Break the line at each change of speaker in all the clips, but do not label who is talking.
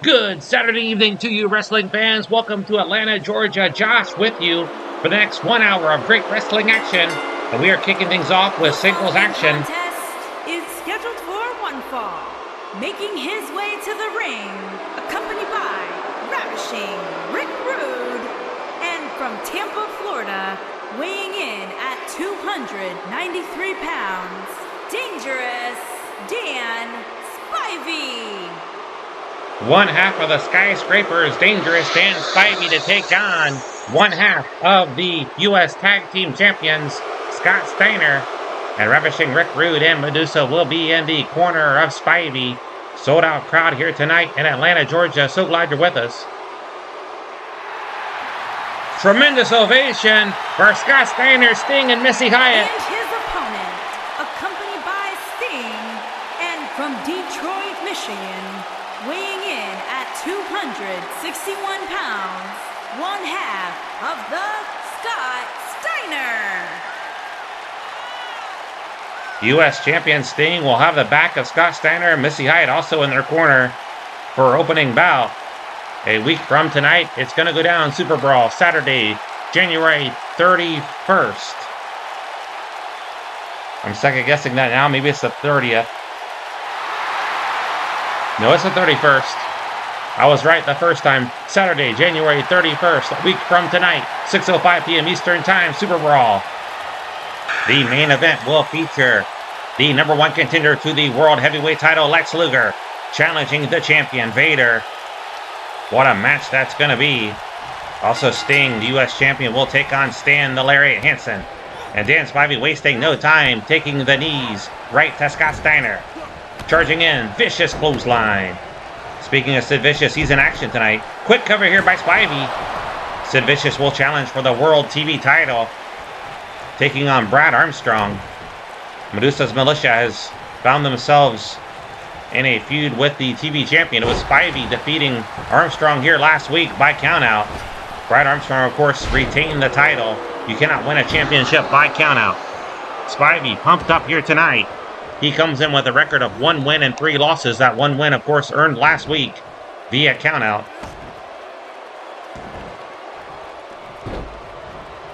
Good Saturday evening to you, wrestling fans. Welcome to Atlanta, Georgia. Josh with you for the next 1 hour of great wrestling action. And we are kicking things off with singles action.
The contest is scheduled for one fall. Making his way to the ring, accompanied by Ravishing Rick Rude. And from Tampa, Florida, weighing in at 293 pounds, Dangerous Dan Spivey.
One half of the Skyscrapers, Dangerous Dan Spivey, to take on one half of the U.S. Tag Team Champions, Scott Steiner. And Ravishing Rick Rude and Medusa will be in the corner of Spivey. Sold out crowd here tonight in Atlanta, Georgia. So glad you're with us. Tremendous ovation for Scott Steiner, Sting, and Missy Hyatt.
And his opponent, accompanied by Sting, and from Detroit, Michigan, weighing in at 261 pounds, one half of the Scott Steiner.
U.S. Champion Sting will have the back of Scott Steiner and Missy Hyatt also in their corner for opening bout. A week from tonight, it's going to go down Super Brawl, Saturday, January 31st. I'm second guessing that now. Maybe it's the 30th. No, it's the 31st. I was right the first time. Saturday, January 31st, a week from tonight, 6:05 p.m. Eastern Time, Super Brawl. The main event will feature the number one contender to the World Heavyweight title, Lex Luger, challenging the champion, Vader. What a match that's going to be. Also, Sting, the U.S. champion, will take on Stan the Lariat Hansen. And Dan Spivey wasting no time, taking the knees right to Scott Steiner. Charging in, vicious clothesline. Speaking of Sid Vicious, he's in action tonight. Quick cover here by Spivey. Sid Vicious will challenge for the World TV title, taking on Brad Armstrong. Medusa's Militia has found themselves in a feud with the TV champion. It was Spivey defeating Armstrong here last week by countout. Brad Armstrong, of course, retained the title. You cannot win a championship by countout. Spivey pumped up here tonight. He comes in with a record of 1 win and 3 losses. That 1 win, of course, earned last week via countout.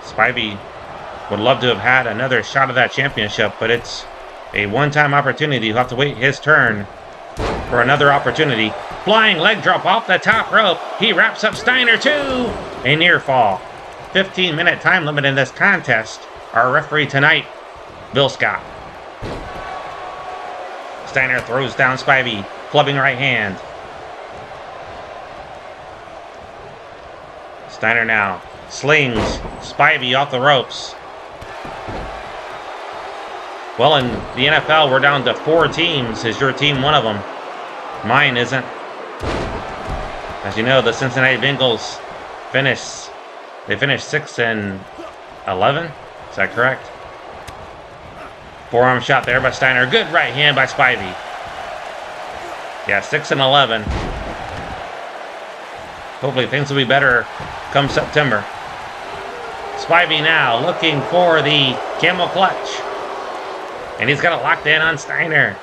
Spivey would love to have had another shot at that championship, but it's a one-time opportunity. He'll have to wait his turn for another opportunity. Flying leg drop off the top rope. He wraps up Steiner too. A near fall. 15-minute time limit in this contest. Our referee tonight, Bill Scott. Steiner throws down Spivey, clubbing right hand. Steiner now slings Spivey off the ropes. Well, in the NFL, we're down to 4 teams. Is your team one of them? Mine isn't. As you know, the Cincinnati Bengals finished 6-11. Is that correct? Forearm shot there by Steiner. Good right hand by Spivey. Yeah, 6-11. Hopefully things will be better come September. Spivey now looking for the camel clutch. And he's got it locked in on Steiner.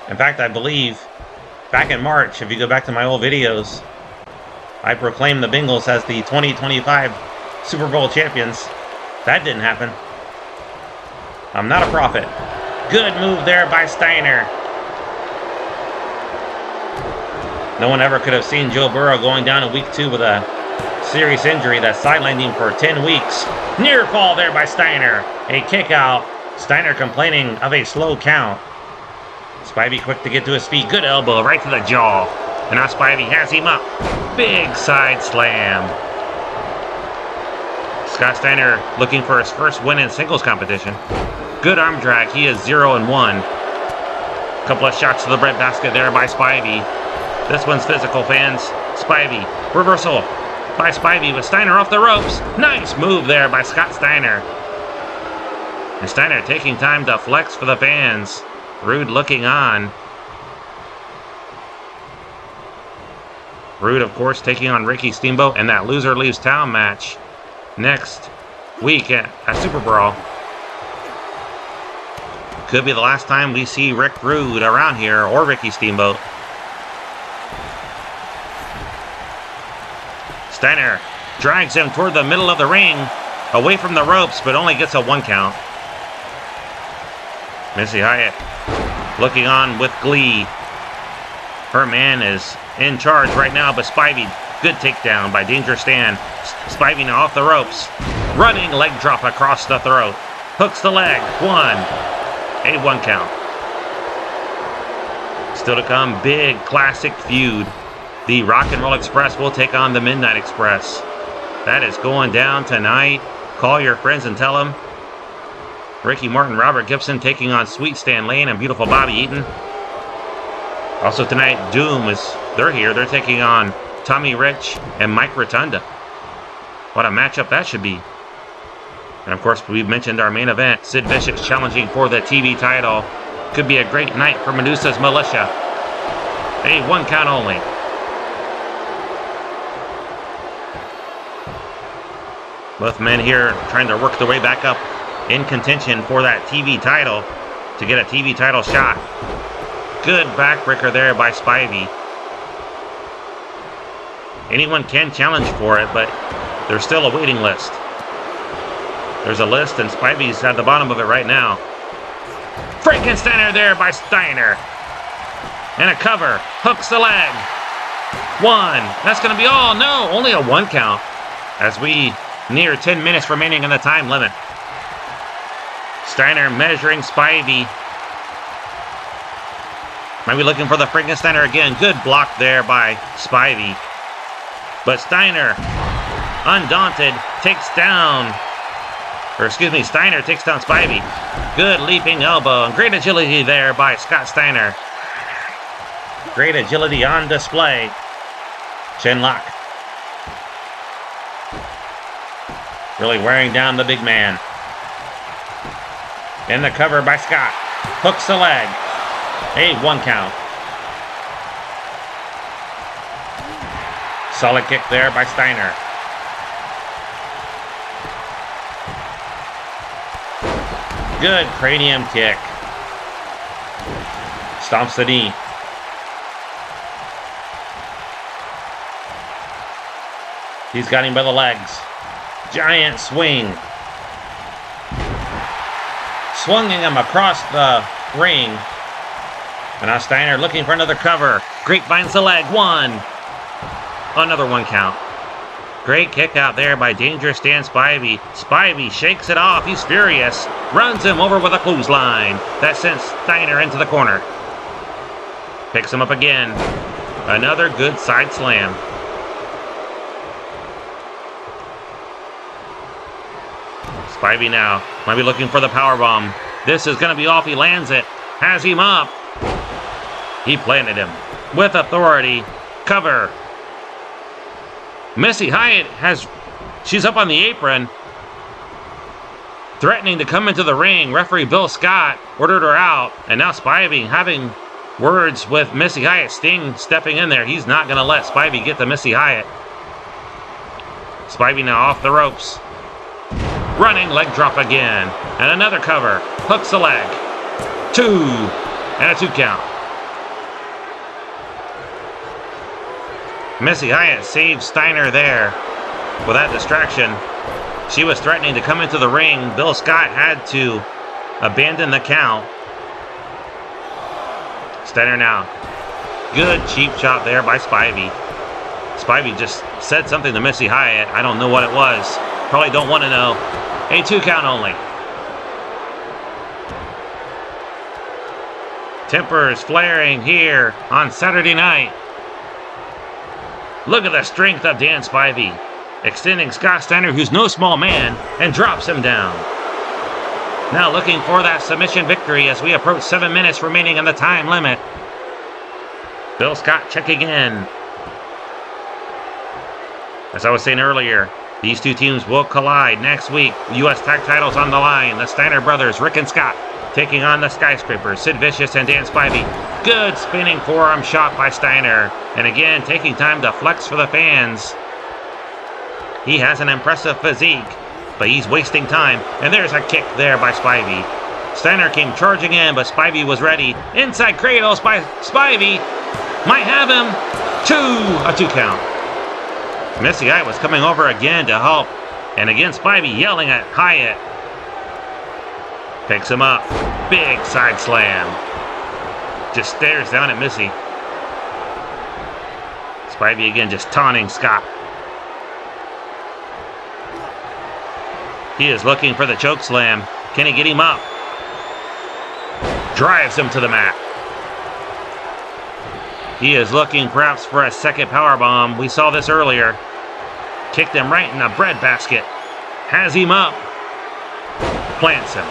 In fact, I believe back in March, if you go back to my old videos, I proclaimed the Bengals as the 2025 Super Bowl champions. That didn't happen. I'm not a prophet. Good move there by Steiner. No one ever could have seen Joe Burrow going down in week 2 with a serious injury that sidelined him for 10 weeks. Near fall there by Steiner. A kick out. Steiner complaining of a slow count. Spivey quick to get to his feet. Good elbow right to the jaw. And now Spivey has him up. Big side slam. Scott Steiner looking for his first win in singles competition. Good arm drag. He is 0-1. Couple of shots to the breadbasket there by Spivey. This one's physical, fans. Spivey. Reversal by Spivey with Steiner off the ropes. Nice move there by Scott Steiner. And Steiner taking time to flex for the fans. Rude looking on. Rude, of course, taking on Ricky Steamboat in that loser leaves town match next week at Super Brawl. Could be the last time we see Rick Rude around here, or Ricky Steamboat. Steiner drags him toward the middle of the ring, away from the ropes, but only gets a 1 count. Missy Hyatt looking on with glee. Her man is in charge right now, but Spivey, good takedown by Dangerous Dan. Spivey now off the ropes. Running leg drop across the throat. Hooks the leg. 1. A 1 count. Still to come, big classic feud. The Rock and Roll Express will take on the Midnight Express. That is going down tonight. Call your friends and tell them. Ricky Morton, Robert Gibson taking on Sweet Stan Lane and Beautiful Bobby Eaton. Also tonight, Doom they're here. They're taking on Tommy Rich and Mike Rotunda. What a matchup that should be. And of course, we've mentioned our main event, Sid Vicious challenging for the TV title. Could be a great night for Medusa's Militia. A 1 count only. Both men here trying to work their way back up in contention for that TV title to get a TV title shot. Good backbreaker there by Spivey. Anyone can challenge for it, but there's still a waiting list. There's a list, and Spivey's at the bottom of it right now. Frankensteiner there by Steiner. And a cover. Hooks the leg. 1. That's going to be all. No, only a 1 count as we near 10 minutes remaining in the time limit. Steiner measuring Spivey. Might be looking for the Frankensteiner again. Good block there by Spivey. But Steiner, undaunted, Steiner takes down Spivey. Good leaping elbow and great agility there by Scott Steiner. Great agility on display. Chin lock. Really wearing down the big man. In the cover by Scott. Hooks the leg. A 1 count. Solid kick there by Steiner. Good cranium kick. Stomps the knee. He's got him by the legs. Giant swing. Swinging him across the ring. And now Steiner looking for another cover. Grapevines the leg. 1. Another 1 count. Great kick out there by Dangerous Dan Spivey. Spivey shakes it off. He's furious. Runs him over with a clothesline. That sends Steiner into the corner. Picks him up again. Another good side slam. Spivey now might be looking for the powerbomb. This is going to be off. He lands it. Has him up. He planted him with authority. Cover. Missy Hyatt she's up on the apron, threatening to come into the ring. Referee Bill Scott ordered her out, and now Spivey having words with Missy Hyatt. Sting stepping in there. He's not going to let Spivey get to Missy Hyatt. Spivey now off the ropes. Running leg drop again, and another cover. Hooks the leg. 2, and a 2 count. Missy Hyatt saves Steiner there with that distraction. She was threatening to come into the ring. Bill Scott had to abandon the count. Steiner now. Good cheap shot there by Spivey. Spivey just said something to Missy Hyatt. I don't know what it was. Probably don't want to know. A 2 count only. Tempers flaring here on Saturday night. Look at the strength of Dan Spivey. Extending Scott Steiner, who's no small man, and drops him down. Now looking for that submission victory as we approach 7 minutes remaining in the time limit. Bill Scott checking in. As I was saying earlier, these two teams will collide next week. U.S. tag titles on the line. The Steiner brothers, Rick and Scott, taking on the Skyscrapers, Sid Vicious and Dan Spivey. Good spinning forearm shot by Steiner. And again, taking time to flex for the fans. He has an impressive physique, but he's wasting time. And there's a kick there by Spivey. Steiner came charging in, but Spivey was ready. Inside cradles by Spivey. Might have him. A 2 count. Missy Hyatt was coming over again to help. And again, Spivey yelling at Hyatt. Picks him up. Big side slam. Just stares down at Missy. Spivey again just taunting Scott. He is looking for the choke slam. Can he get him up? Drives him to the mat. He is looking perhaps for a second powerbomb. We saw this earlier. Kicked him right in the breadbasket. Has him up. Plants him.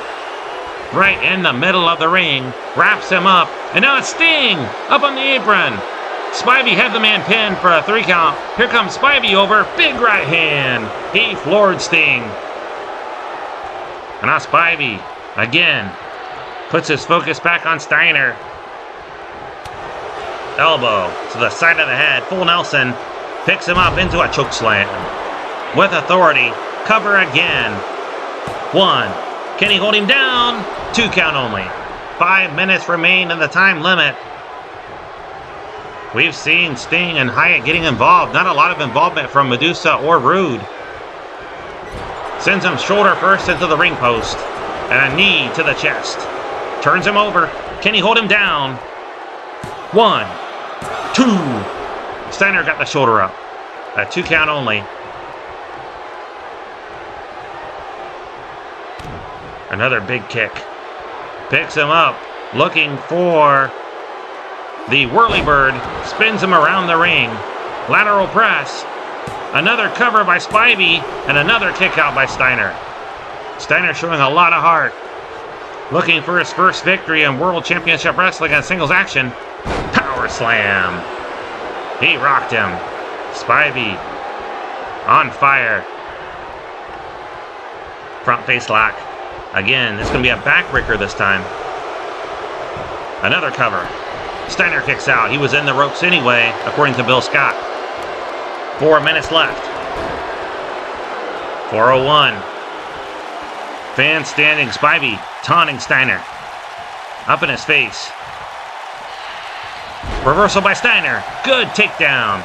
Right in the middle of the ring. Wraps him up. And now it's Sting up on the apron. Spivey had the man pinned for a 3 count. Here comes Spivey over. Big right hand. He floored Sting. And now Spivey again puts his focus back on Steiner. Elbow to the side of the head. Full Nelson. Picks him up into a choke slam. With authority. Cover again. 1. Can he hold him down? 2 count only. 5 minutes remain in the time limit. We've seen Sting and Hyatt getting involved. Not a lot of involvement from Medusa or Rude. Sends him shoulder first into the ring post. And a knee to the chest. Turns him over. Can he hold him down? 1, 2. Steiner got the shoulder up. A 2 count only. Another big kick. Picks him up. Looking for the whirlybird. Spins him around the ring. Lateral press. Another cover by Spivey. And another kick out by Steiner. Steiner showing a lot of heart. Looking for his first victory in World Championship Wrestling in singles action. Power slam. He rocked him. Spivey on fire. Front face lock. Again, it's going to be a backbreaker this time. Another cover. Steiner kicks out. He was in the ropes anyway, according to Bill Scott. 4 minutes left. 4:01. Fans standing. Spivey taunting Steiner. Up in his face. Reversal by Steiner. Good takedown.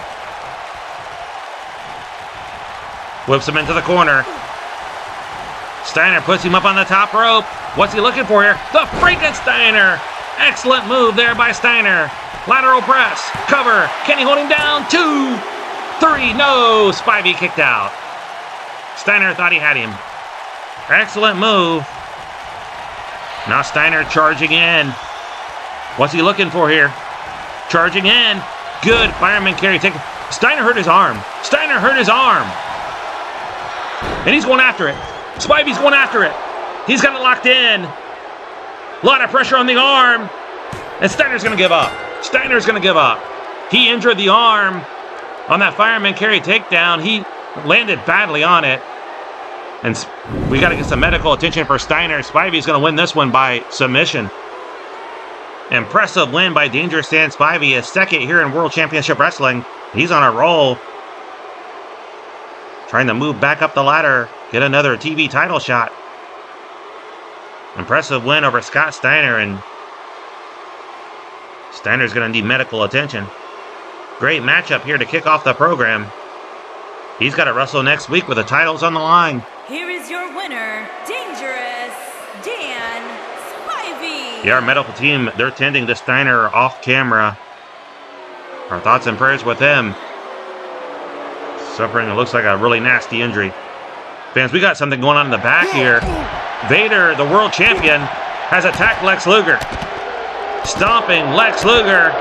Whips him into the corner. Steiner puts him up on the top rope. What's he looking for here? The Frankensteiner. Excellent move there by Steiner. Lateral press. Cover. Can he hold him down? 2, 3. No. Spivey kicked out. Steiner thought he had him. Excellent move. Now Steiner charging in. What's he looking for here? Charging in. Good fireman carry. Steiner hurt his arm. Steiner hurt his arm. And he's going after it. Spivey's going after it. He's got it locked in. A lot of pressure on the arm. And Steiner's going to give up. Steiner's going to give up. He injured the arm on that fireman carry takedown. He landed badly on it. And we got to get some medical attention for Steiner. Spivey's going to win this one by submission. Impressive win by Dangerous Dan Spivey. His second here in World Championship Wrestling. He's on a roll. Trying to move back up the ladder. Get another TV title shot. Impressive win over Scott Steiner. And Steiner's going to need medical attention. Great matchup here to kick off the program. He's got to wrestle next week with the titles on the line.
Here is your winner, Dangerous Dan Spivey.
Yeah, our medical team, they're tending to Steiner off camera. Our thoughts and prayers with him. Suffering, it looks like a really nasty injury. Fans, we got something going on in the back here. Vader, the world champion, has attacked Lex Luger. Stomping Lex Luger.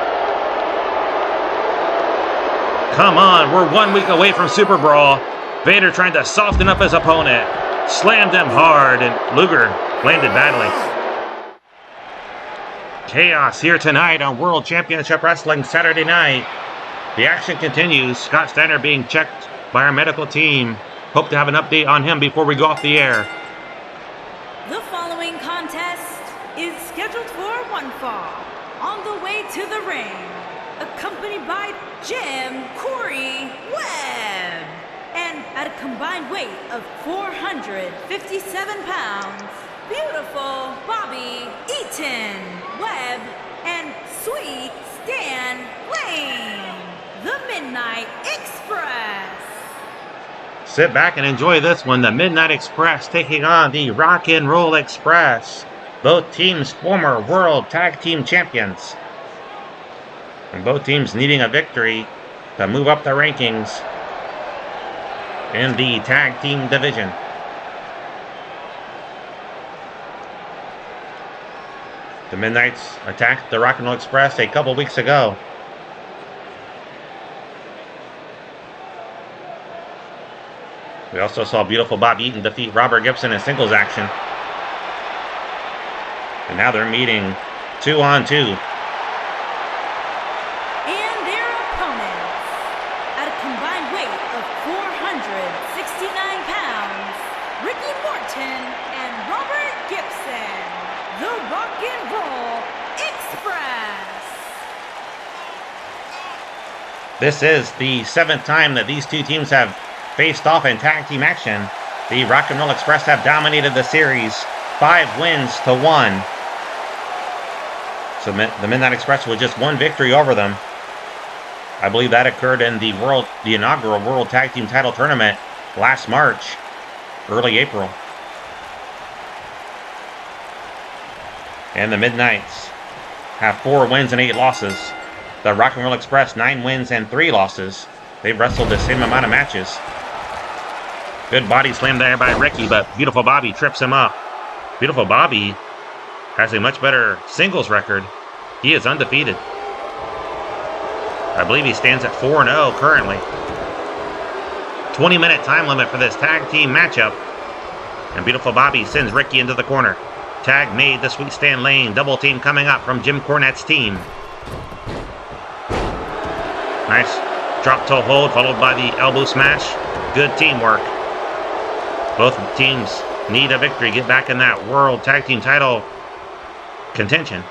Come on, we're 1 week away from Super Brawl. Vader trying to soften up his opponent. Slammed him hard, and Luger landed badly. Chaos here tonight on World Championship Wrestling Saturday Night. The action continues. Scott Steiner being checked by our medical team. Hope to have an update on him before we go off the air.
The following contest is scheduled for one fall. On the way to the ring, accompanied by Jim Corey Webb. And at a combined weight of 457 pounds, beautiful Bobby Eaton Webb and Sweet Stan Lane. The Midnight Express.
Sit back and enjoy this one. The Midnight Express taking on the Rock and Roll Express. Both teams former World Tag Team Champions. And both teams needing a victory to move up the rankings in the Tag Team division. The Midnights attacked the Rock and Roll Express a couple weeks ago. We also saw beautiful Bob Eaton defeat Robert Gibson in singles action. And now they're meeting 2-on-2.
And their opponents, at a combined weight of 469 pounds, Ricky Morton and Robert Gibson, the Rock and Roll Express.
This is the 7th time that these two teams have faced off in tag team action. The Rock and Roll Express have dominated the series, 5 wins to 1. So the Midnight Express with just 1 victory over them. I believe that occurred in the inaugural World Tag Team Title Tournament last March, early April. And the Midnights have 4 wins and 8 losses. The Rock and Roll Express 9 wins and 3 losses. They've wrestled the same amount of matches. Good body slam there by Ricky, but Beautiful Bobby trips him up. Beautiful Bobby has a much better singles record. He is undefeated. I believe he stands at 4-0 currently. 20-minute time limit for this tag team matchup. And Beautiful Bobby sends Ricky into the corner. Tag made to Sweet Stan Lane. Double team coming up from Jim Cornette's team. Nice drop toe hold followed by the elbow smash. Good teamwork. Both teams need a victory. Get back in that World Tag Team title contention.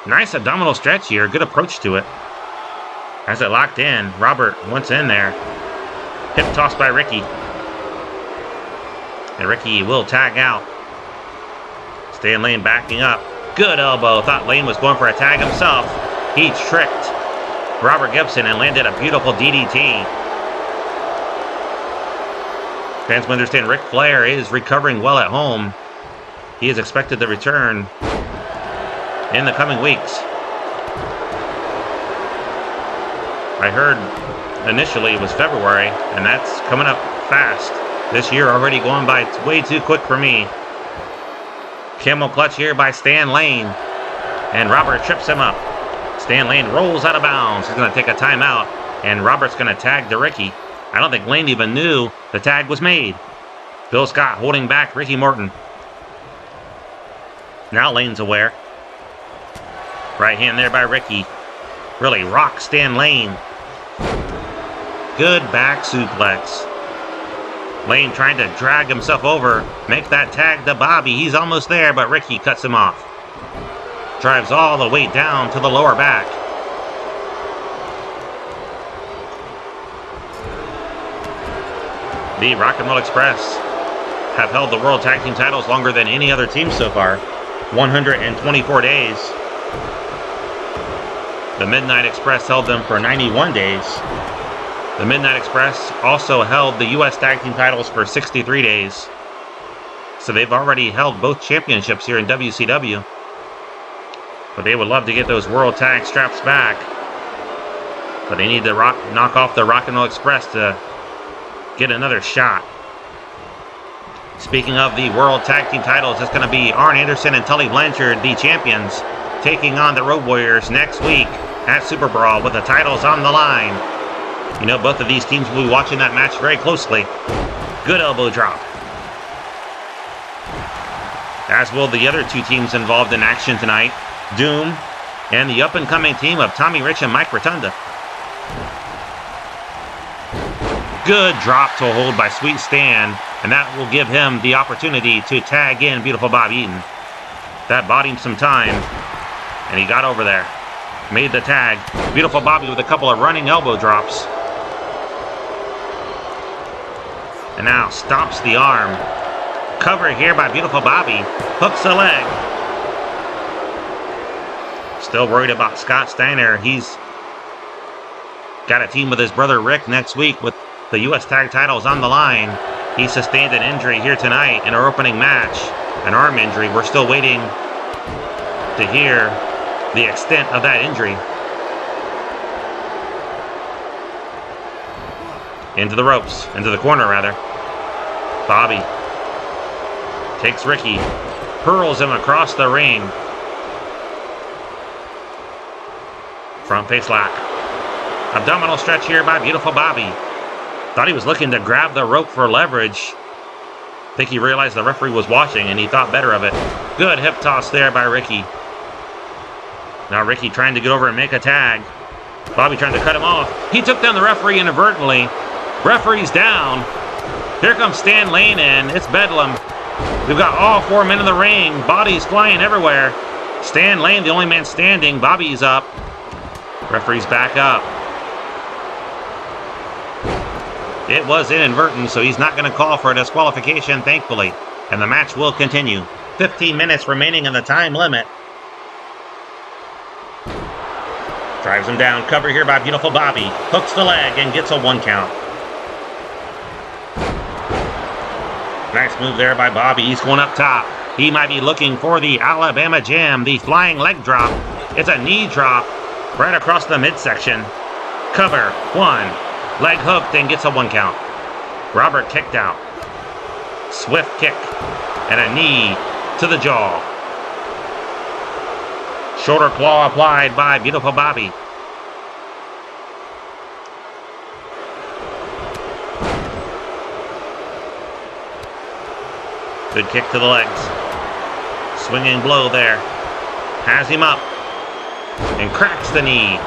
Nice abdominal stretch here. Good approach to it. As it locked in, Robert once in there. Hip toss by Ricky. And Ricky will tag out. Stan Lane backing up. Good elbow. Thought Lane was going for a tag himself. He tricked Robert Gibson and landed a beautiful DDT. Fans will understand Ric Flair is recovering well at home. He is expected to return in the coming weeks. I heard initially it was February, and that's coming up fast. This year already going by way too quick for me. Camel clutch here by Stan Lane, and Robert trips him up. Stan Lane rolls out of bounds. He's going to take a timeout, and Robert's going to tag to Ricky. I don't think Lane even knew the tag was made. Bill Scott holding back Ricky Morton. Now Lane's aware. Right hand there by Ricky. Really rocks Stan Lane. Good back suplex. Lane trying to drag himself over. Make that tag to Bobby. He's almost there, but Ricky cuts him off. Drives all the way down to the lower back. The Rock and Roll Express have held the World Tag Team titles longer than any other team so far. 124 days. The Midnight Express held them for 91 days. The Midnight Express also held the U.S. Tag Team titles for 63 days. So they've already held both championships here in WCW. But they would love to get those World Tag straps back. But they need to knock off the Rock and Roll Express to get another shot. Speaking of the World Tag Team titles, it's going to be Arn Anderson and Tully Blanchard, the champions, taking on the Road Warriors next week at Super Brawl with the titles on the line. You know, both of these teams will be watching that match very closely. Good elbow drop. As will the other two teams involved in action tonight, Doom and the up-and-coming team of Tommy Rich and Mike Rotunda. Good drop to hold by Sweet Stan, and that will give him the opportunity to tag in Beautiful Bob Eaton. That bought him some time, and he got over there. Made the tag. Beautiful Bobby with a couple of running elbow drops. And now stomps the arm. Cover here by Beautiful Bobby. Hooks the leg. Still worried about Scott Steiner. He's got a team with his brother Rick next week with The U.S. Tag title is on the line. He sustained an injury here tonight in our opening match, an arm injury. We're still waiting to hear the extent of that injury. Into the ropes, into the corner rather. Bobby takes Ricky, hurls him across the ring. Front face lock. Abdominal stretch here by beautiful Bobby. Thought he was looking to grab the rope for leverage. I think he realized the referee was watching and he thought better of it. Good hip toss there by Ricky. Now Ricky trying to get over and make a tag. Bobby trying to cut him off. He took down the referee inadvertently. Referee's down. Here comes Stan Lane in. It's bedlam. We've got all 4 men in the ring. Bodies flying everywhere. Stan Lane, the only man standing. Bobby's up. Referee's back up. It was inadvertent, so he's not going to call for a disqualification, thankfully. And the match will continue. 15 minutes remaining in the time limit. Drives him down. Cover here by beautiful Bobby. Hooks the leg and gets a 1 count. Nice move there by Bobby. He's going up top. He might be looking for the Alabama Jam, the flying leg drop. It's a knee drop right across the midsection. Cover. 1. Leg hooked and gets a 1 count. Robert kicked out. Swift kick and a knee to the jaw. Shoulder claw applied by beautiful Bobby. Good kick to the legs. Swinging blow there. Has him up and cracks the knee.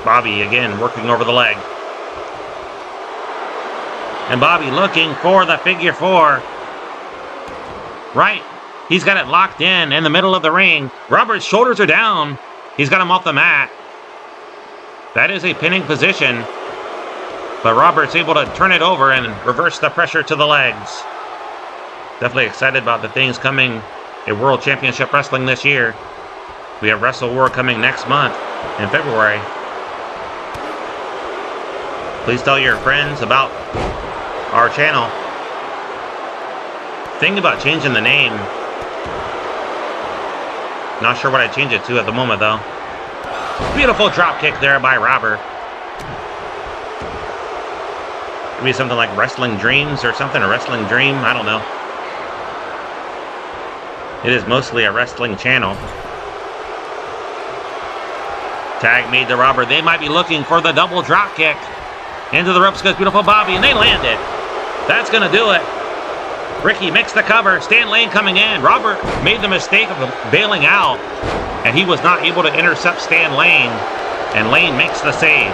Bobby again working over the leg. And Bobby looking for the figure 4. Right. He's got it locked in the middle of the ring. Robert's shoulders are down. He's got him off the mat. That is a pinning position. But Robert's able to turn it over and reverse the pressure to the legs. Definitely excited about the things coming at World Championship Wrestling this year. We have Wrestle War coming next month in February. Please tell your friends about our channel. Thinking about changing the name. Not sure what I'd change it to at the moment though. Beautiful drop kick there by Robert. Maybe something like Wrestling Dreams or something, a Wrestling Dream, I don't know. It is mostly a wrestling channel. Tag made to Robert. They might be looking for the double drop kick. Into the ropes goes beautiful Bobby, and they land it. That's going to do it. Ricky makes the cover. Stan Lane coming in. Robert made the mistake of bailing out, and he was not able to intercept Stan Lane, and Lane makes the save.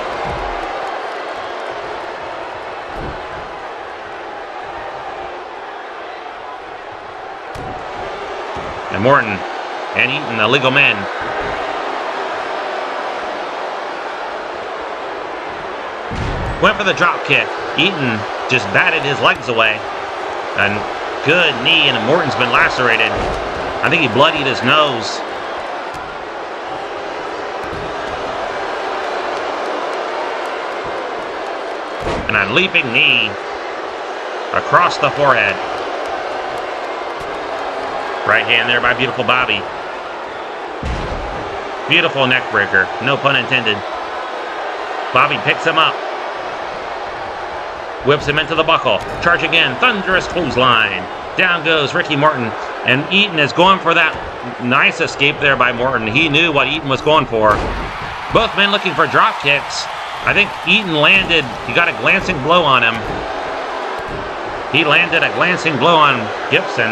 And Morton and Eaton, the legal men. Went for the drop kick. Eaton just batted his legs away. And good knee, and Morton's been lacerated. I think he bloodied his nose. And a leaping knee across the forehead. Right hand there by beautiful Bobby. Beautiful neck breaker, no pun intended. Bobby picks him up. Whips him into the buckle. Charge again. Thunderous clothesline. Down goes Ricky Morton. And Eaton is going for that nice escape there by Morton. He knew what Eaton was going for. Both men looking for drop kicks. I think Eaton landed. He got a glancing blow on him. He landed a glancing blow on Gibson.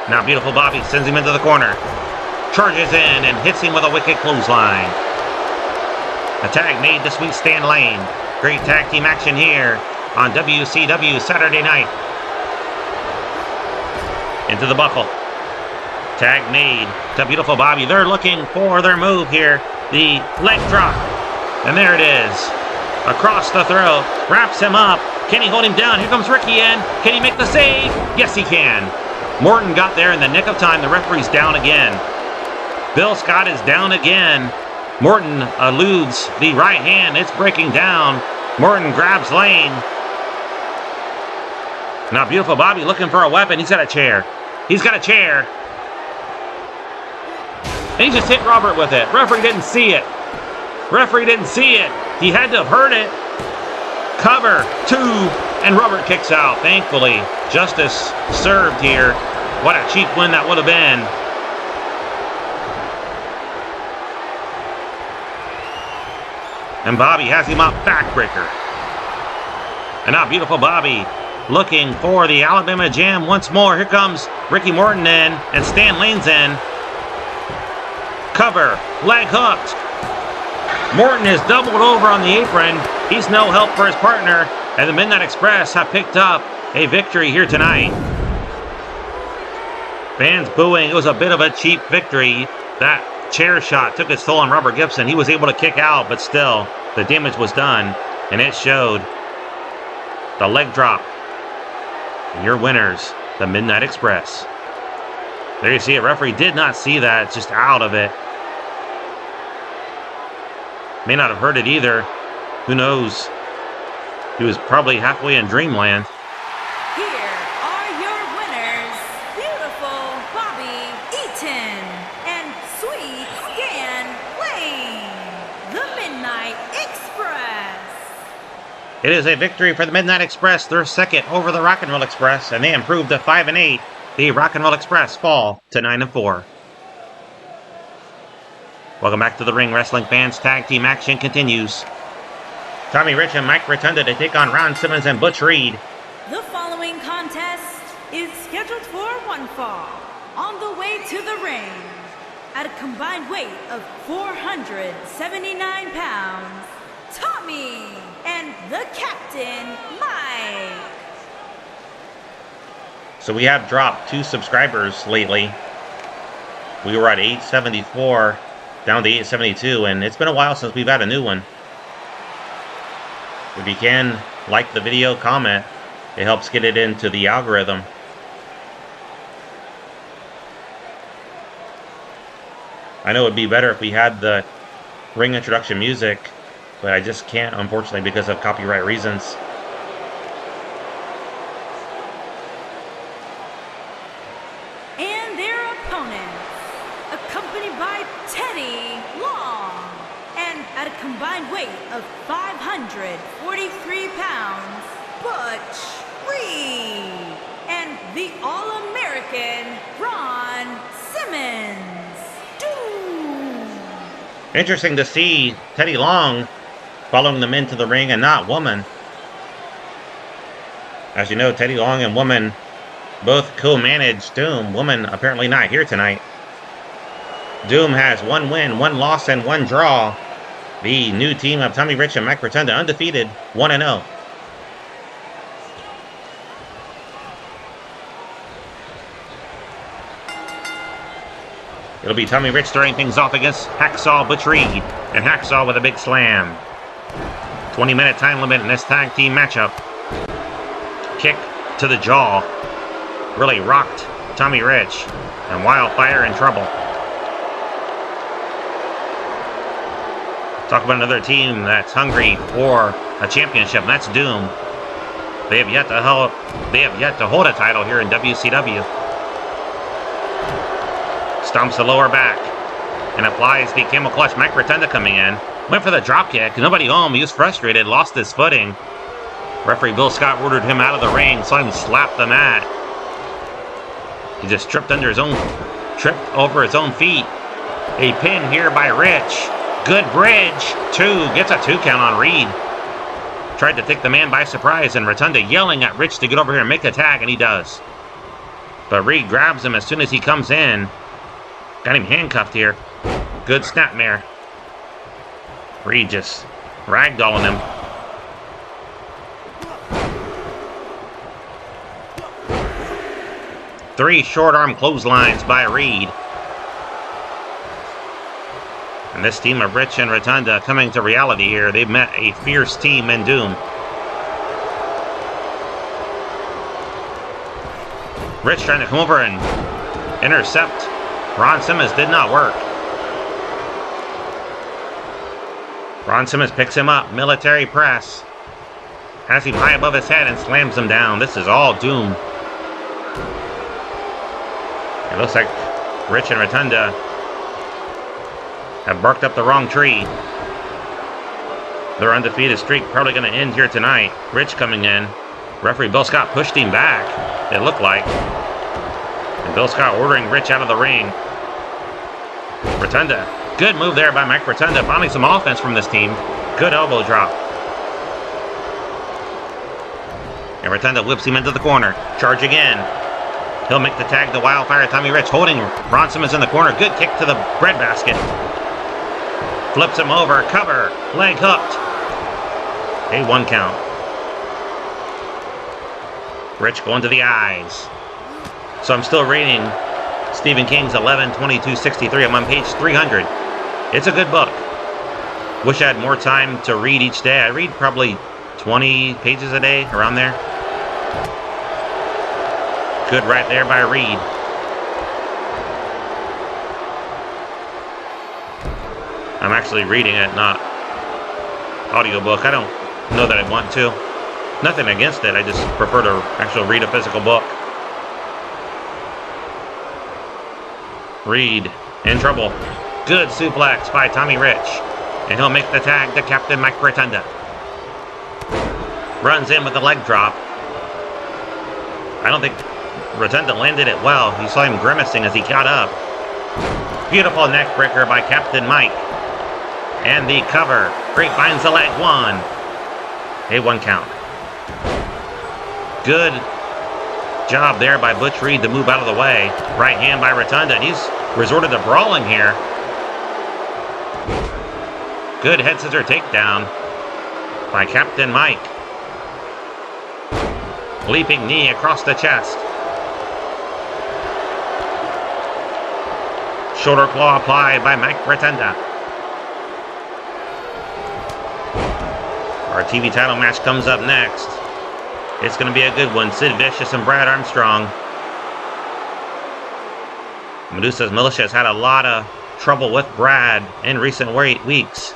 Now beautiful Bobby sends him into the corner. Charges in and hits him with a wicked clothesline. A tag made to sweet Stan Lane. Great tag team action here on WCW Saturday Night. Into the buckle. Tag made to beautiful Bobby. They're looking for their move here. The leg drop. And there it is. Across the throat. Wraps him up. Can he hold him down? Here comes Ricky in. Can he make the save? Yes, he can. Morton got there in the nick of time. The referee's down again. Bill Scott is down again. Morton eludes the right hand. It's breaking down. Morton grabs Lane. Now Beautiful Bobby looking for a weapon. He's got a chair. He's got a chair. And he just hit Robert with it. Referee didn't see it. Referee didn't see it. He had to have heard it. Cover, 2, and Robert kicks out. Thankfully, justice served here. What a cheap win that would have been. And Bobby has him up, backbreaker. And now Beautiful Bobby looking for the Alabama Jam once more. Here comes Ricky Morton in, and Stan Lane's in. Cover, leg hooked. Morton is doubled over on the apron. He's no help for his partner, and the Midnight Express have picked up a victory here tonight. Fans booing. It was a bit of a cheap victory. That chair shot took its toll on Robert Gibson. He was able to kick out, but still, the damage was done, and it showed. The leg drop. And your winners, the Midnight Express. There you see it. Referee did not see that. It's just out of it. May not have heard it either. Who knows? He was probably halfway in dreamland.
Here are your winners, Beautiful Bobby Eaton and Sweet Stan Lane, the Midnight Express.
It is a victory for the Midnight Express, their second over the Rock and Roll Express, and they improved to 5-8. The Rock and Roll Express fall to 9-4. Welcome back to the ring, wrestling fans. Tag team action continues. Tommy Rich and Mike Rotunda to take on Ron Simmons and Butch Reed.
The following contest is scheduled for one fall. On the way to the ring, at a combined weight of 479 pounds, Tommy and the Captain, Mike.
So we have dropped 2 subscribers lately. We were at 874, down to 872, and it's been a while since we've had a new one. If you can, like the video, comment. It helps get it into the algorithm. I know it would be better if we had the ring introduction music, but I just can't, unfortunately, because of copyright reasons.
And their opponents, accompanied by Teddy Long, and at a combined weight of 543 pounds, Butch Reed, and the All-American Ron Simmons. Doom.
Interesting to see Teddy Long following the men to the ring and not Woman. As you know, Teddy Long and Woman both co-managed Doom. Woman apparently not here tonight. Doom has 1 win, 1 loss, and 1 draw. The new team of Tommy Rich and Mike Rotunda undefeated, 1-0. It'll be Tommy Rich starting things off against Hacksaw Butch Reed, and Hacksaw with a big slam. 20-minute time limit in this tag team matchup. Kick to the jaw really rocked Tommy Rich, and Wildfire in trouble. Talk about another team that's hungry for a championship, and that's Doom. They have yet to hold a title here in WCW. Stomps the lower back and applies the camel clutch. Mike Rotunda coming in. Went for the drop kick. Nobody home. He was frustrated. Lost his footing. Referee Bill Scott ordered him out of the ring. Saw him slap the mat. He just tripped over his own feet. A pin here by Rich. Good bridge. 2. Gets a 2 count on Reed. Tried to take the man by surprise, and Rotunda yelling at Rich to get over here and make the tag, and he does. But Reed grabs him as soon as he comes in. Got him handcuffed here. Good snapmare. Reed just ragdolling him. Three short arm clotheslines by Reed. And this team of Rich and Rotunda coming to reality here. They've met a fierce team in Doom. Rich trying to come over and intercept. Ron Simmons did not work. Ron Simmons picks him up. Military press. Has him high above his head and slams him down. This is all doom. It looks like Rich and Rotunda have barked up the wrong tree. Their undefeated streak probably going to end here tonight. Rich coming in. Referee Bill Scott pushed him back, it looked like. And Bill Scott ordering Rich out of the ring. Rotunda. Good move there by Mike Rotunda. Finally some offense from this team. Good elbow drop. And Rotunda whips him into the corner. Charge again. He'll make the tag to Wildfire. Tommy Rich holding Ron Simmons in the corner. Good kick to the breadbasket. Flips him over. Cover. Leg hooked. A 1 count. Rich going to the eyes. So I'm still reading Stephen King's 11/22/63. I'm on page 300. It's a good book. Wish I had more time to read each day. I read probably 20 pages a day, around there. Good right there by Reed. I'm actually reading it, not audiobook. I don't know that I'd want to. Nothing against it. I just prefer to actually read a physical book. Reed in trouble. Good suplex by Tommy Rich. And he'll make the tag to Captain Mike Rotunda. Runs in with a leg drop. I don't think Rotunda landed it well. You saw him grimacing as he got up. Beautiful neck breaker by Captain Mike. And the cover. Great finds the leg. 1. A 1 count. Good job there by Butch Reed to move out of the way. Right hand by Rotunda. And he's resorted to brawling here. Good head scissor takedown by Captain Mike. Leaping knee across the chest. Shoulder claw applied by Mike Rotunda. Our TV title match comes up next. It's going to be a good one. Sid Vicious and Brad Armstrong. Medusa's Militia has had a lot of trouble with Brad in recent weeks.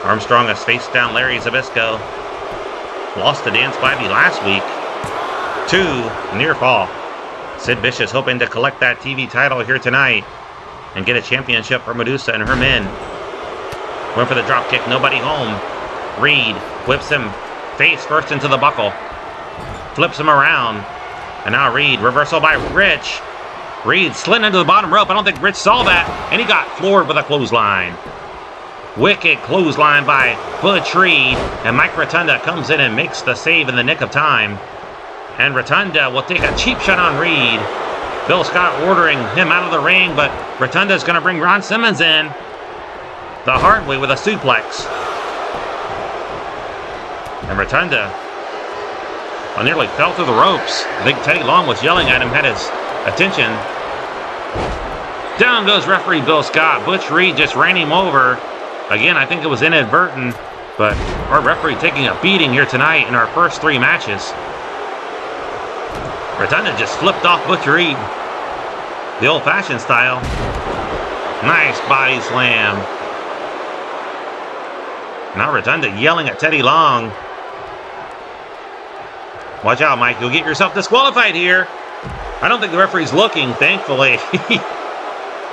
Armstrong has faced down Larry Zbyszko. Lost to Dan Spivey last week. 2 near fall. Sid Vicious hoping to collect that TV title here tonight and get a championship for Medusa and her men. Went for the drop kick, nobody home. Reed whips him face first into the buckle. Flips him around. And now Reed, reversal by Rich. Reed slid into the bottom rope. I don't think Rich saw that. And he got floored with a clothesline. Wicked clothesline by Butch Reed. And Mike Rotunda comes in and makes the save in the nick of time. And Rotunda will take a cheap shot on Reed. Bill Scott ordering him out of the ring, but Rotunda's going to bring Ron Simmons in the hard way with a suplex. And Rotunda nearly fell through the ropes. I think Teddy Long was yelling at him, had his attention. Down goes referee Bill Scott. Butch Reed just ran him over. Again, I think it was inadvertent, but our referee taking a beating here tonight in our first 3 matches. Rotunda just flipped off Butch Reed. The old-fashioned style. Nice body slam. Now Rotunda yelling at Teddy Long. Watch out, Mike. You'll get yourself disqualified here. I don't think the referee's looking, thankfully.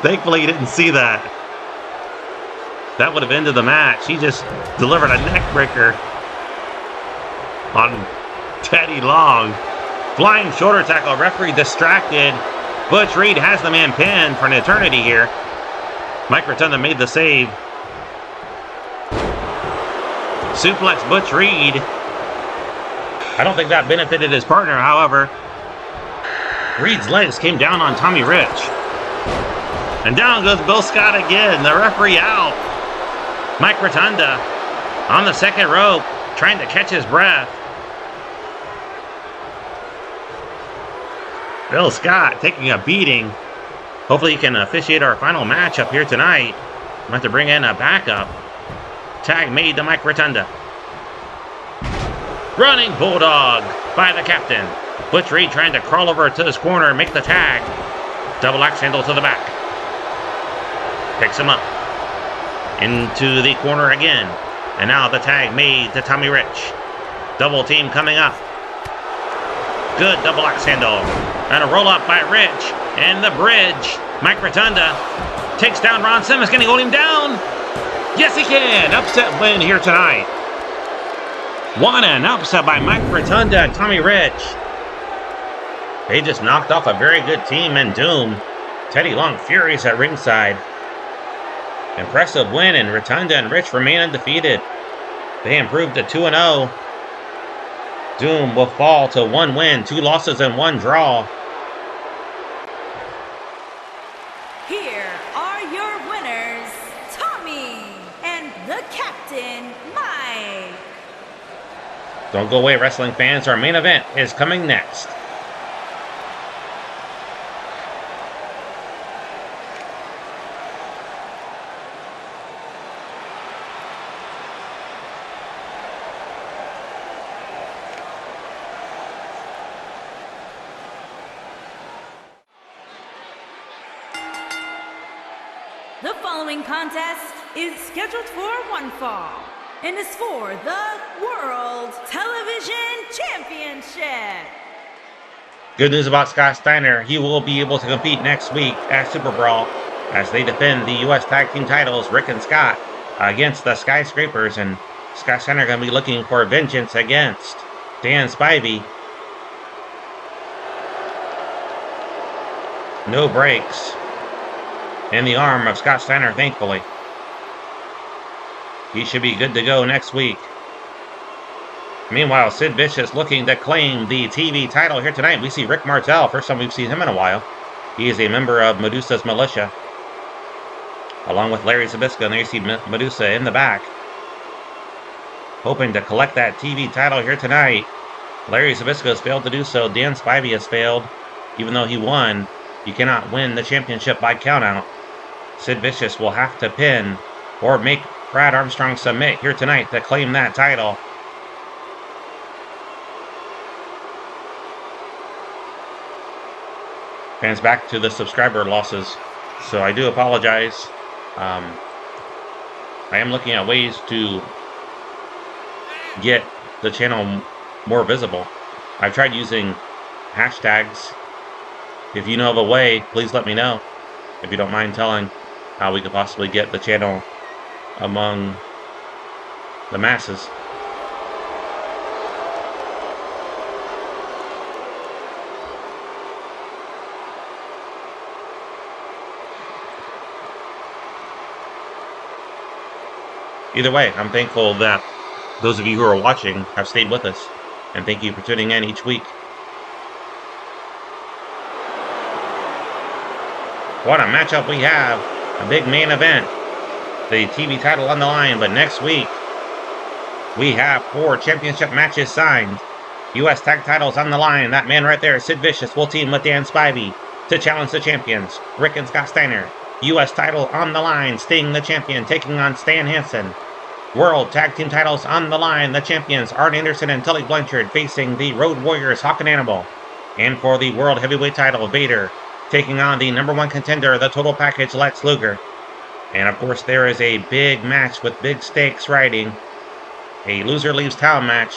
Thankfully, he didn't see that. That would have ended the match. He just delivered a neck breaker on Teddy Long. Flying shoulder tackle. Referee distracted. Butch Reed has the man pinned for an eternity here. Mike Rotunda made the save. Suplex Butch Reed. I don't think that benefited his partner, however. Reed's legs came down on Tommy Rich. And down goes Bill Scott again. The referee out. Mike Rotunda on the second rope, trying to catch his breath. Bill Scott taking a beating. Hopefully he can officiate our final match up here tonight. I'm going to bring in a backup. Tag made to Mike Rotunda. Running Bulldog by the captain. Butch Reed trying to crawl over to his corner and make the tag. Double axe handle to the back. Picks him up. Into the corner again. And now the tag made to Tommy Rich. Double team coming up. Good double axe handle. And a roll up by Rich. And the bridge. Mike Rotunda takes down Ron Simmons. Can he hold him down? Yes, he can. Upset win here tonight. What an upset by Mike Rotunda and Tommy Rich. They just knocked off a very good team in Doom. Teddy Long furious at ringside. Impressive win, and Rotunda and Rich remain undefeated. They improved to 2-0. Doom will fall to 1 win, 2 losses, and 1 draw.
Here are your winners, Tommy and the captain, Mike.
Don't go away, wrestling fans. Our main event is coming next.
The following contest is scheduled for one fall and is for the World Television Championship.
Good news about Scott Steiner. He will be able to compete next week at Super Brawl as they defend the U.S. Tag Team titles, Rick and Scott, against the Skyscrapers. And Scott Steiner going to be looking for vengeance against Dan Spivey. No breaks in the arm of Scott Steiner, thankfully. He should be good to go next week. Meanwhile, Sid Vicious looking to claim the TV title here tonight. We see Rick Martel. First time we've seen him in a while. He is a member of Medusa's militia, along with Larry Zbyszko. And there you see Medusa in the back, hoping to collect that TV title here tonight. Larry Zbyszko has failed to do so. Dan Spivey has failed. Even though he won, you cannot win the championship by countout. Sid Vicious will have to pin or make Brad Armstrong submit here tonight to claim that title. Fans, back to the subscriber losses, so I do apologize. I am looking at ways to get the channel more visible. I've tried using hashtags. If you know of a way, please let me know. If you don't mind telling how we could possibly get the channel among the masses. Either way, I'm thankful that those of you who are watching have stayed with us, and thank you for tuning in each week. What a matchup we have. A big main event. The TV title on the line, but next week we have 4 championship matches signed. U.S. tag titles on the line. That man right there, Sid Vicious, will team with Dan Spivey to challenge the champions, Rick and Scott Steiner. U.S. title on the line. Sting, the champion, taking on Stan Hansen. World Tag Team titles on the line. The champions, Arn Anderson and Tully Blanchard, facing the Road Warriors, Hawk and Animal. And for the World Heavyweight title, Vader taking on the #1 contender, the Total Package, Lex Luger. And of course, there is a big match with big stakes riding. A loser leaves town match.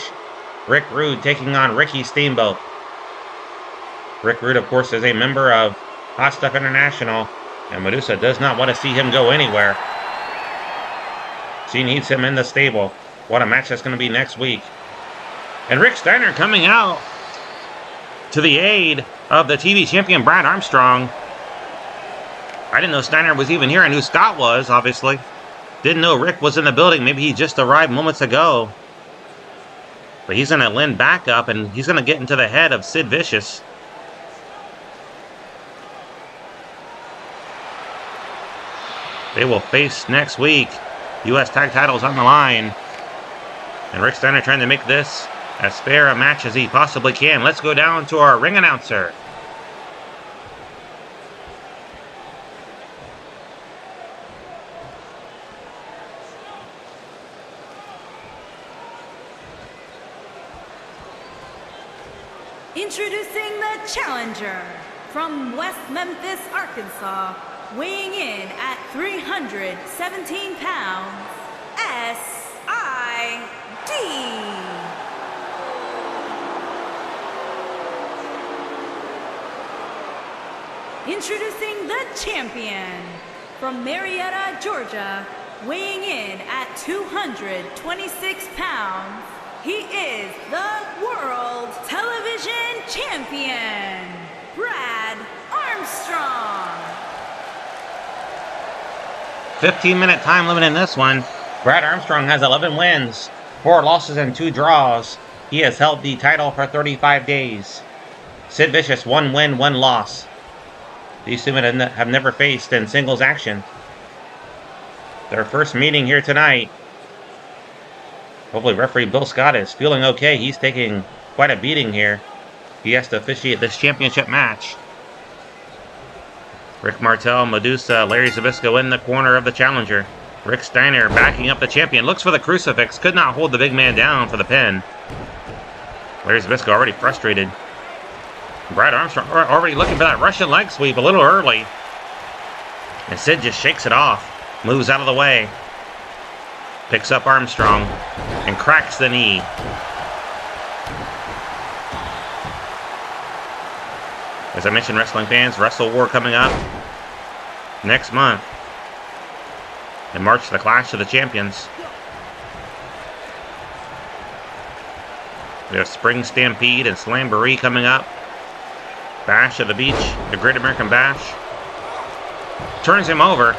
Rick Rude taking on Ricky Steamboat. Rick Rude, of course, is a member of Hot Stuff International, and Medusa does not want to see him go anywhere. She needs him in the stable. What a match that's going to be next week. And Rick Steiner coming out to the aid of the TV champion Brad Armstrong. I didn't know Steiner was even here. I knew Scott was, obviously. Didn't know Rick was in the building. Maybe he just arrived moments ago. But he's going to lend back up, and he's going to get into the head of Sid Vicious. They will face next week. U.S. tag titles on the line. And Rick Steiner trying to make this as fair a match as he possibly can. Let's go down to our ring announcer.
Introducing the challenger from West Memphis, Arkansas, weighing in at 317 pounds, S.I.D. Introducing the champion from Marietta, Georgia, weighing in at 226 pounds, he is the World Television Champion, Brad Armstrong.
15-minute time limit in this one. Brad Armstrong has 11 wins, 4 losses and 2 draws. He has held the title for 35 days. Sid Vicious, 1 win, 1 loss. These two men have never faced in singles action. Their first meeting here tonight. Hopefully referee Bill Scott is feeling okay. He's taking quite a beating here. He has to officiate this championship match. Rick Martel, Medusa, Larry Zbyszko in the corner of the challenger. Rick Steiner backing up the champion. Looks for the crucifix. Could not hold the big man down for the pin. Larry Zbyszko already frustrated. Brad Armstrong already looking for that Russian leg sweep a little early. And Sid just shakes it off. Moves out of the way. Picks up Armstrong and cracks the knee. As I mentioned, wrestling fans, Wrestle War coming up next month. In March, the Clash of the Champions. We have Spring Stampede and Slamboree coming up. Bash of the Beach, the Great American Bash. Turns him over.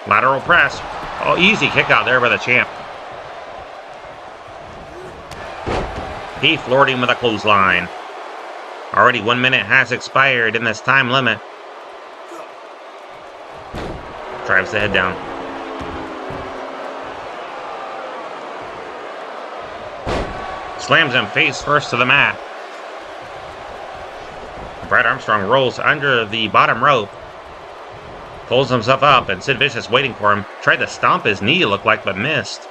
Lateral press. Oh, easy kick out there by the champ. He floored him with a clothesline. Already 1 minute has expired in this time limit. Drives the head down. Slams him face first to the mat. Brad Armstrong rolls under the bottom rope. Pulls himself up, and Sid Vicious waiting for him. Tried to stomp his knee, it looked like, but missed.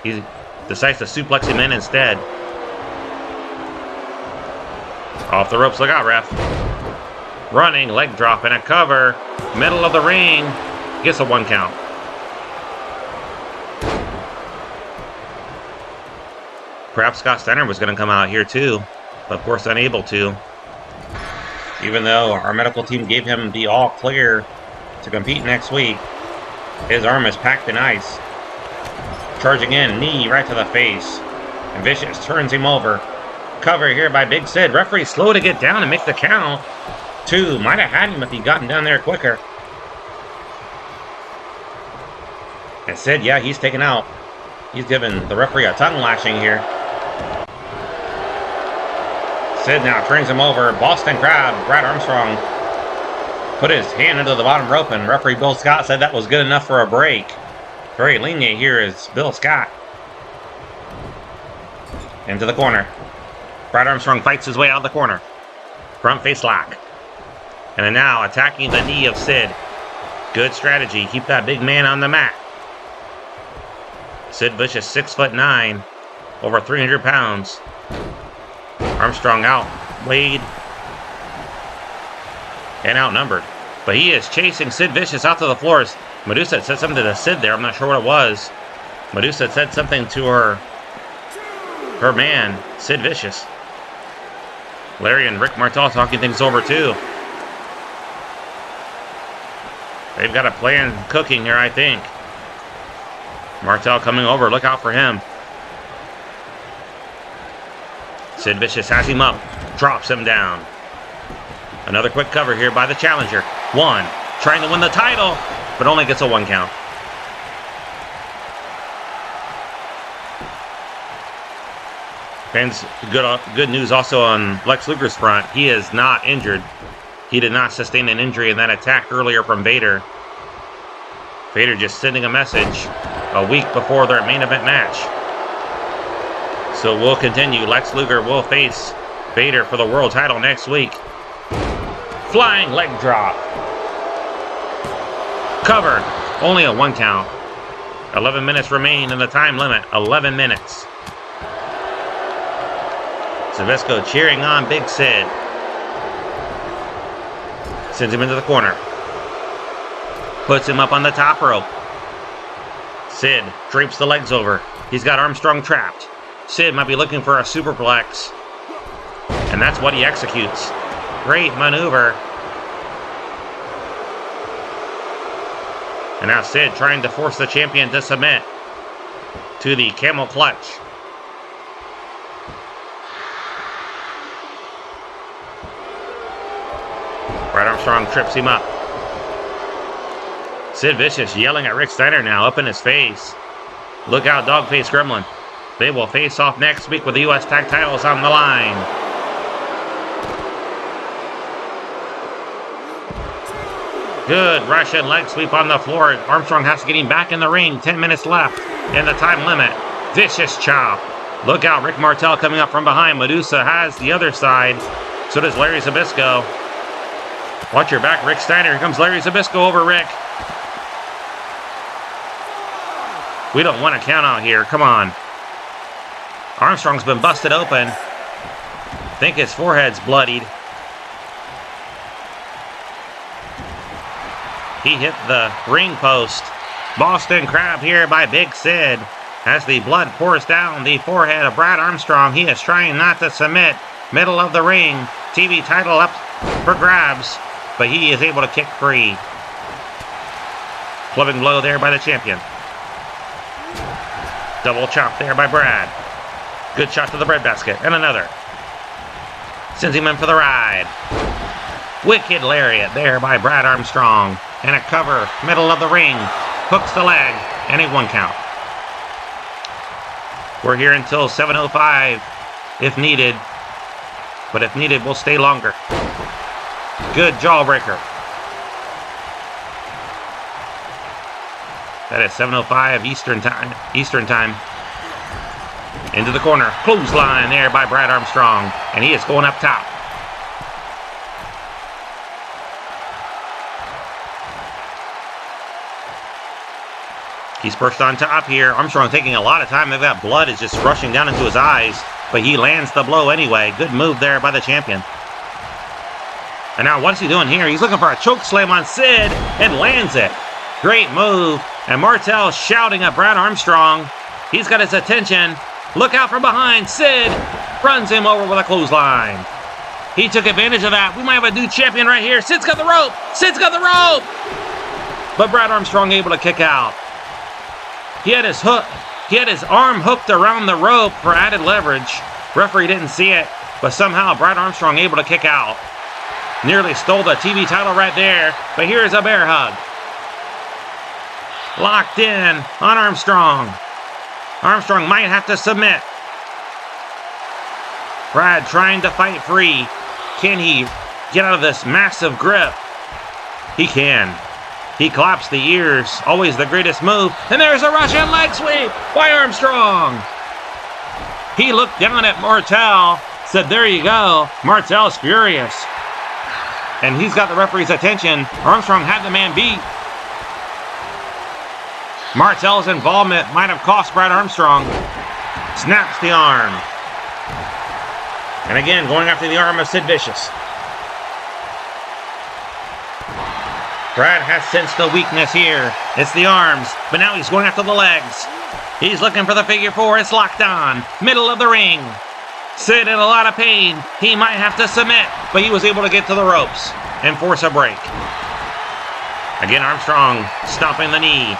He decides to suplex him in instead. Off the ropes, look out, ref. Running, leg drop, and a cover. Middle of the ring. Gets a 1 count. Perhaps Scott Steiner was going to come out here too, but of course unable to. Even though our medical team gave him the all clear to compete next week, his arm is packed in ice. Charging in, knee right to the face. And Vicious turns him over. Cover here by Big Sid. Referee slow to get down and make the count. 2. Might have had him if he'd gotten down there quicker. And Sid, yeah, he's taken out. He's giving the referee a tongue lashing here. Sid now turns him over. Boston Crab, Brad Armstrong put his hand into the bottom rope, and referee Bill Scott said that was good enough for a break. Very lenient here is Bill Scott. Into the corner. Brad Armstrong fights his way out of the corner. Front face lock. And then now attacking the knee of Sid. Good strategy. Keep that big man on the mat. Sid Vicious, 6'9", over 300 pounds. Armstrong outweighed and outnumbered. But he is chasing Sid Vicious out to the floors. Medusa said something to Sid there. I'm not sure what it was. Medusa said something to her man, Sid Vicious. Larry and Rick Martel talking things over too. They've got a plan cooking here, I think. Martel coming over. Look out for him. Sid Vicious has him up. Drops him down. Another quick cover here by the challenger. 1. Trying to win the title, but only gets a 1 count. Fans, good news also on Lex Luger's front. He is not injured. He did not sustain an injury in that attack earlier from Vader. Vader just sending a message a week before their main event match. So we'll continue. Lex Luger will face Vader for the world title next week. Flying leg drop. Covered. Only a 1 count. 11 minutes remain in the time limit. 11 minutes. Zbyszko cheering on Big Sid. Sends him into the corner. Puts him up on the top rope. Sid drapes the legs over. He's got Armstrong trapped. Sid might be looking for a superplex. And that's what he executes. Great maneuver. And now Sid trying to force the champion to submit to the camel clutch. Brad Armstrong trips him up. Sid Vicious yelling at Rick Steiner now, up in his face. Look out, Dogface Gremlin. They will face off next week with the U.S. Tag Titles on the line. Good Russian leg sweep on the floor. Armstrong has to get him back in the ring. 10 minutes left in the time limit. Vicious chop. Look out, Rick Martel coming up from behind. Medusa has the other side. So does Larry Zbyszko. Watch your back, Rick Steiner. Here comes Larry Zbyszko over Rick. We don't want a count out here. Come on. Armstrong's been busted open. I think his forehead's bloodied. He hit the ring post. Boston Crab here by Big Sid. As the blood pours down the forehead of Brad Armstrong, he is trying not to submit. Middle of the ring. TV title up for grabs. But he is able to kick free. Clubbing blow there by the champion. Double chop there by Brad. Good shot to the breadbasket. And another. Sends him in for the ride. Wicked lariat there by Brad Armstrong. And a cover. Middle of the ring. Hooks the leg. And a 1 count. We're here until 7:05 if needed. But if needed, we'll stay longer. Good jawbreaker. That is 7:05 Eastern time. Into the corner. Clothesline there by Brad Armstrong. And he is going up top. He's perched on top here. Armstrong taking a lot of time. That blood is just rushing down into his eyes. But he lands the blow anyway. Good move there by the champion. And now what's he doing here? He's looking for a choke slam on Sid and lands it. Great move. And Martel shouting at Brad Armstrong. He's got his attention. Look out from behind. Sid runs him over with a clothesline. He took advantage of that. We might have a new champion right here. Sid's got the rope. Sid's got the rope. But Brad Armstrong able to kick out. He had his arm hooked around the rope for added leverage. Referee didn't see it, but somehow Brad Armstrong able to kick out. Nearly stole the TV title right there, but here's a bear hug. Locked in on Armstrong. Armstrong might have to submit. Brad trying to fight free. Can he get out of this massive grip? He can. He claps the ears. Always the greatest move. And there's a Russian leg sweep by Armstrong. He looked down at Martel. Said, there you go. Martel's furious. And he's got the referee's attention. Armstrong had the man beat. Martel's involvement might have cost Brad Armstrong. Snaps the arm. And again, going after the arm of Sid Vicious. Brad has sensed the weakness here. It's the arms, but now he's going after the legs. He's looking for the figure four. It's locked on. Middle of the ring. Sid in a lot of pain. He might have to submit, but he was able to get to the ropes and force a break. Again, Armstrong stomping the knee.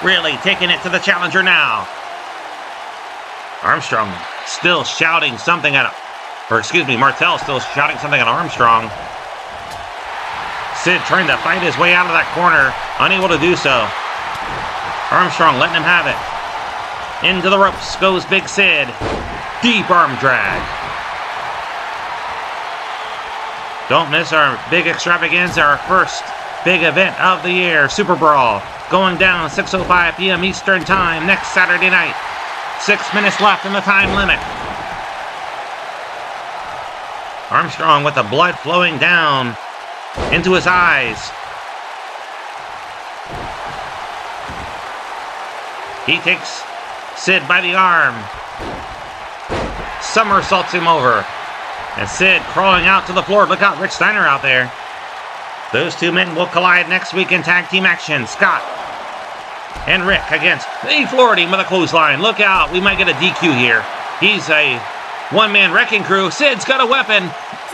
Really taking it to the challenger now. Armstrong still shouting something at him. Martel still shouting something at Armstrong. Sid trying to fight his way out of that corner. Unable to do so. Armstrong letting him have it. Into the ropes goes Big Sid. Deep arm drag. Don't miss our big extravaganza, our first big event of the year, Super Brawl. Going down 6:05 p.m. Eastern Time next Saturday night. 6 minutes left in the time limit. Armstrong with the blood flowing down into his eyes. He takes Sid by the arm. somersaults him over. And Sid crawling out to the floor. Look out, Rick Steiner out there. Those two men will collide next week in tag team action. Scott and Rick against. He floored him with a clothesline. Look out, we might get a DQ here. He's a one-man wrecking crew. Sid's got a weapon.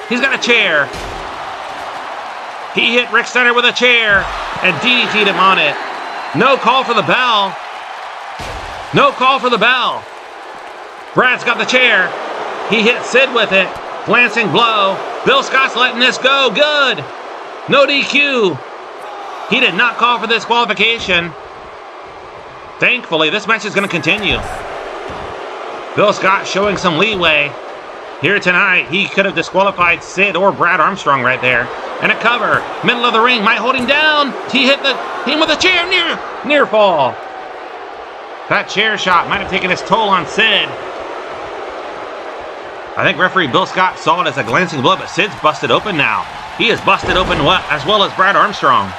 He's got a chair. He hit Rick Steiner with a chair and DDT'd him on it. No call for the bell. No call for the bell. Brad's got the chair. He hit Sid with it. Glancing blow. Bill Scott's letting this go. Good. No DQ. He did not call for this disqualification. Thankfully, this match is going to continue. Bill Scott showing some leeway. Here tonight, he could have disqualified Sid or Brad Armstrong right there. And a cover. Middle of the ring, might hold him down. He hit him with a chair, near fall. That chair shot might have taken its toll on Sid. I think referee Bill Scott saw it as a glancing blow, but Sid's busted open now. He is busted open as well as Brad Armstrong.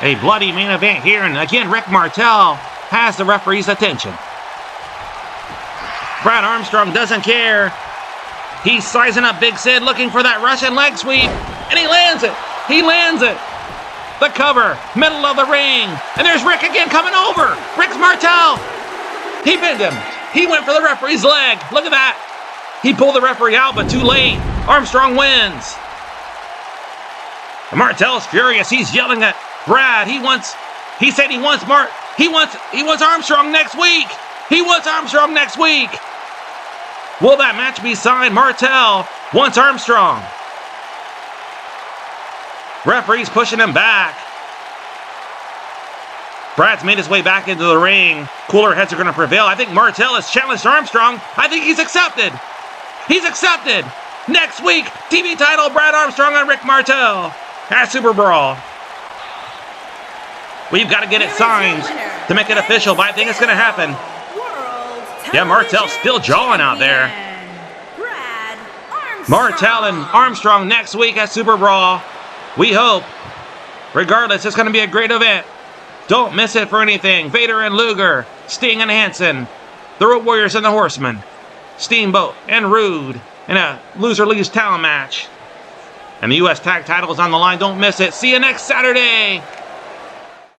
A bloody main event here, and again, Rick Martel has the referee's attention. Brad Armstrong doesn't care. He's sizing up Big Sid, looking for that Russian leg sweep, and he lands it. He lands it. The cover, middle of the ring, and there's Rick again coming over. Rick Martel. He pinned him. He went for the referee's leg. Look at that. He pulled the referee out, but too late. Armstrong wins. Martel's furious. He's yelling at Brad. He said he wants Armstrong next week. He wants Armstrong next week. Will that match be signed? Martel wants Armstrong. Referee's pushing him back. Brad's made his way back into the ring. Cooler heads are going to prevail. I think Martel has challenged Armstrong. I think he's accepted. He's accepted. Next week, TV title, Brad Armstrong and Rick Martel at Super Brawl. We've got to get it signed to make it official, but I think it's going to happen. Yeah, Martel's still jawing out there. Martel and Armstrong next week at Super Brawl. We hope. Regardless, it's going to be a great event. Don't miss it for anything. Vader and Luger, Sting and Hanson, the Road Warriors and the Horsemen, Steamboat and Rude in a loser leaves town match. And the U.S. tag title is on the line. Don't miss it. See you next Saturday.